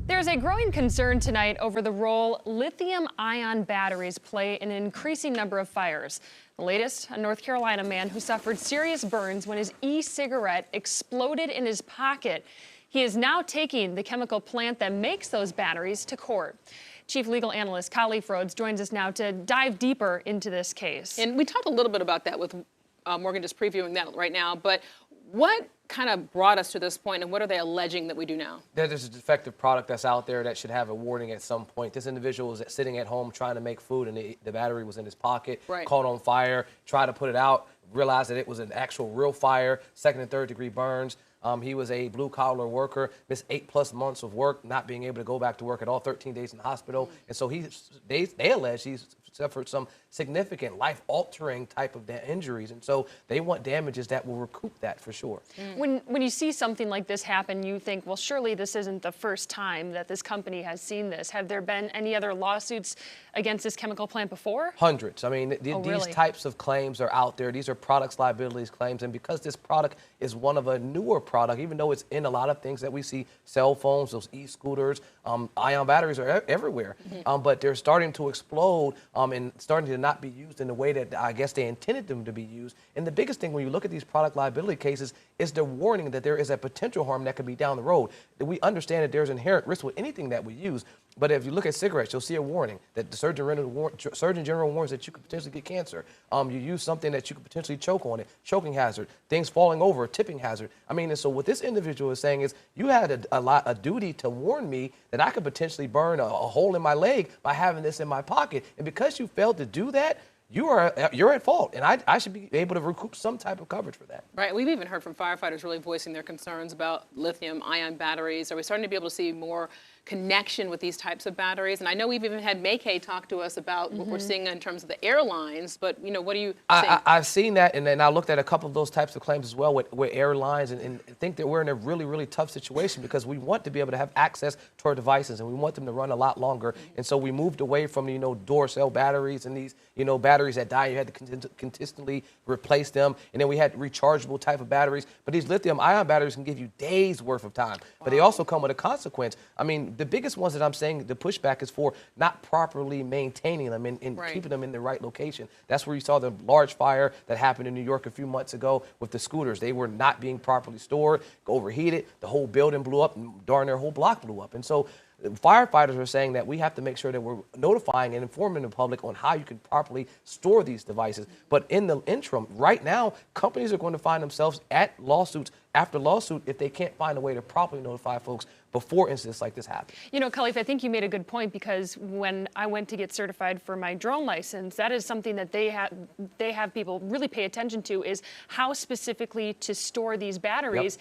There's a growing concern tonight over the role lithium-ion batteries play in an increasing number of fires. The latest, a North Carolina man who suffered serious burns when his e-cigarette exploded in his pocket. He is now taking the chemical plant that makes those batteries to court. Chief Legal Analyst Kali Frodes joins us now to dive deeper into this case. And we talked a little bit about that with Morgan just previewing that right now, but what kind of brought us to this point, and what are they alleging that we do now? That there's a defective product that's out there that should have a warning at some point. This individual was sitting at home trying to make food, and the battery was in his pocket, caught on fire, tried to put it out, realized that it was an actual real fire, second and third degree burns. He was a blue-collar worker, missed 8+ months of work, not being able to go back to work at all, 13 days in the hospital. And so they allege he's suffered some significant life-altering type of injuries. And so they want damages that will recoup that for sure. When you see something like this happen, you think, well, surely this isn't the first time that this company has seen this. Have there been any other lawsuits against this chemical plant before? Hundreds. I mean, these types of claims are out there. These are products liabilities claims. And because this product is one of a newer product, even though it's in a lot of things that we see, cell phones, those e-scooters, ion batteries are everywhere. But they're starting to explode and starting to not be used in the way that I guess they intended them to be used. And the biggest thing when you look at these product liability cases is the warning that there is a potential harm that could be down the road. That we understand that there's inherent risk with anything that we use. But if you look at cigarettes, you'll see a warning that the Surgeon General warns that you could potentially get cancer. You use something that you could potentially choke on it, choking hazard, things falling over, tipping hazard. I mean, and so what this individual is saying is, you had a duty to warn me that I could potentially burn a hole in my leg by having this in my pocket. And because you failed to do that, you're at fault, and I should be able to recoup some type of coverage for that. Right. We've even heard from firefighters really voicing their concerns about lithium-ion batteries. Are we starting to be able to see more connection with these types of batteries? And I know we've even had May talk to us about what we're seeing in terms of the airlines, but, you know, what are you seeing? I've seen that, and then I looked at a couple of those types of claims as well with airlines, and think that we're in a really, really tough situation because we want to be able to have access to our devices, and we want them to run a lot longer. And so we moved away from, door cell batteries and these, batteries that die. You had to consistently replace them, and then we had rechargeable type of batteries. But these lithium-ion batteries can give you days worth of time, but they also come with a consequence. I mean, the biggest ones that I'm saying the pushback is for not properly maintaining them and keeping them in the right location. That's where you saw the large fire that happened in New York a few months ago with the scooters. They were not being properly stored, overheated, the whole building blew up, and darn near whole block blew up. And so firefighters are saying that we have to make sure that we're notifying and informing the public on how you can properly store these devices. But in the interim, right now, companies are going to find themselves at lawsuits after lawsuit if they can't find a way to properly notify folks before incidents like this happen. You know, Khalif, I think you made a good point, because when I went to get certified for my drone license, that is something that they have people really pay attention to, is how specifically to store these batteries.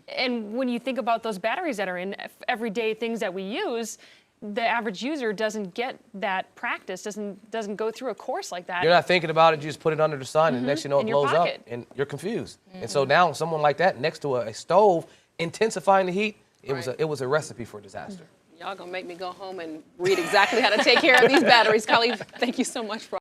And when you think about those batteries that are in everyday things that we use, the average user doesn't get that practice, doesn't go through a course like that. You're not thinking about it, you just put it under the sun, and next you know it blows up, and you're confused. And so now someone like that next to a stove, intensifying the heat, it was a recipe for disaster. Y'all gonna make me go home and read exactly how to take care of these batteries. Kali, thank you so much for